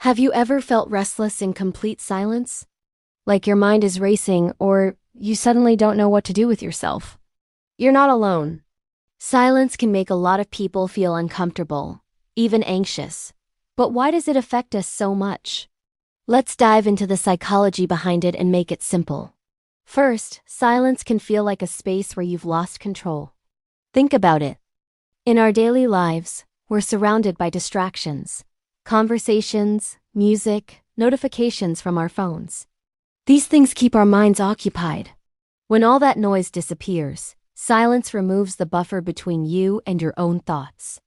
Have you ever felt restless in complete silence? Like your mind is racing or you suddenly don't know what to do with yourself? You're not alone. Silence can make a lot of people feel uncomfortable, even anxious. But why does it affect us so much? Let's dive into the psychology behind it and make it simple. First, silence can feel like a space where you've lost control. Think about it. In our daily lives, we're surrounded by distractions, conversations, music, notifications from our phones. These things keep our minds occupied. When all that noise disappears, silence removes the buffer between you and your own thoughts.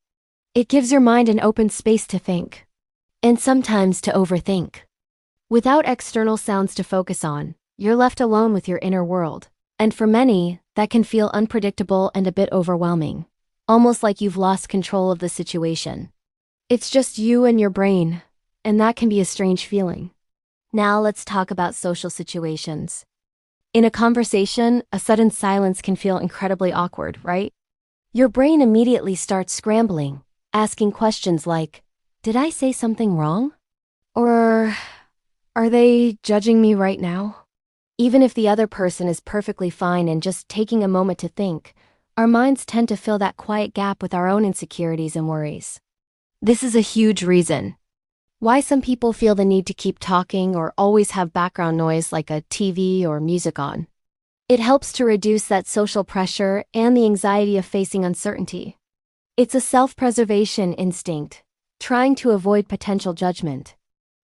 It gives your mind an open space to think, and sometimes to overthink. Without external sounds to focus on, you're left alone with your inner world, and for many, that can feel unpredictable and a bit overwhelming, almost like you've lost control of the situation. It's just you and your brain, and that can be a strange feeling. Now let's talk about social situations. In a conversation, a sudden silence can feel incredibly awkward, right? Your brain immediately starts scrambling, asking questions like, did I say something wrong? Or, are they judging me right now? Even if the other person is perfectly fine and just taking a moment to think, our minds tend to fill that quiet gap with our own insecurities and worries. This is a huge reason why some people feel the need to keep talking or always have background noise like a TV or music on. It helps to reduce that social pressure and the anxiety of facing uncertainty. It's a self-preservation instinct, trying to avoid potential judgment.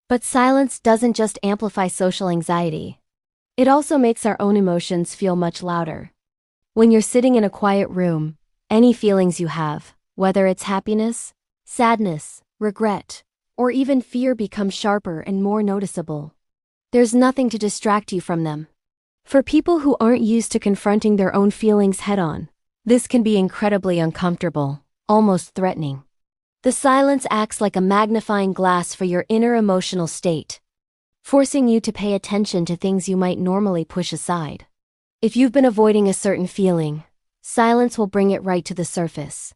But silence doesn't just amplify social anxiety. It also makes our own emotions feel much louder. When you're sitting in a quiet room, any feelings you have, whether it's happiness, sadness, regret, or even fear become sharper and more noticeable. There's nothing to distract you from them. For people who aren't used to confronting their own feelings head-on, this can be incredibly uncomfortable, almost threatening. The silence acts like a magnifying glass for your inner emotional state, forcing you to pay attention to things you might normally push aside. If you've been avoiding a certain feeling, silence will bring it right to the surface.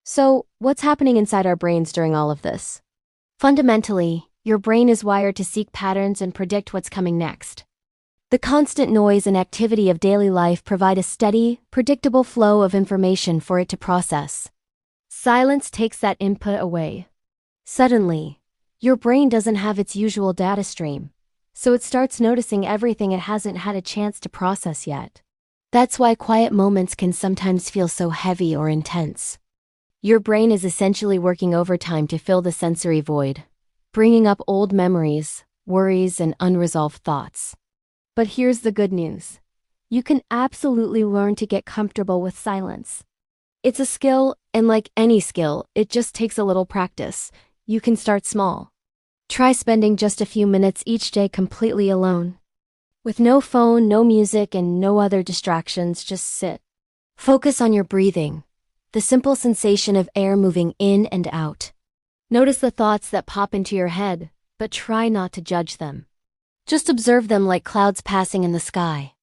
So, what's happening inside our brains during all of this? Fundamentally, your brain is wired to seek patterns and predict what's coming next. The constant noise and activity of daily life provide a steady, predictable flow of information for it to process. Silence takes that input away. Suddenly, your brain doesn't have its usual data stream, so it starts noticing everything it hasn't had a chance to process yet. That's why quiet moments can sometimes feel so heavy or intense. Your brain is essentially working overtime to fill the sensory void, bringing up old memories, worries, and unresolved thoughts. But here's the good news. You can absolutely learn to get comfortable with silence. It's a skill, and like any skill, it just takes a little practice. You can start small. Try spending just a few minutes each day completely alone. With no phone, no music, and no other distractions, just sit. Focus on your breathing, the simple sensation of air moving in and out. Notice the thoughts that pop into your head, but try not to judge them. Just observe them like clouds passing in the sky.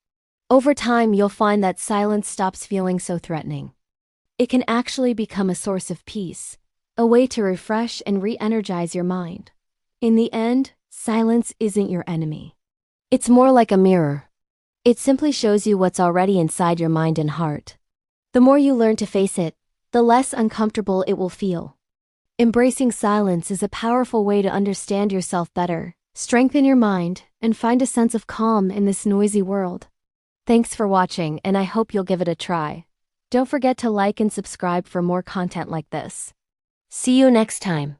Over time, you'll find that silence stops feeling so threatening. It can actually become a source of peace, a way to refresh and re-energize your mind. In the end, silence isn't your enemy. It's more like a mirror. It simply shows you what's already inside your mind and heart. The more you learn to face it, the less uncomfortable it will feel. Embracing silence is a powerful way to understand yourself better, strengthen your mind, and find a sense of calm in this noisy world. Thanks for watching, and I hope you'll give it a try. Don't forget to like and subscribe for more content like this. See you next time.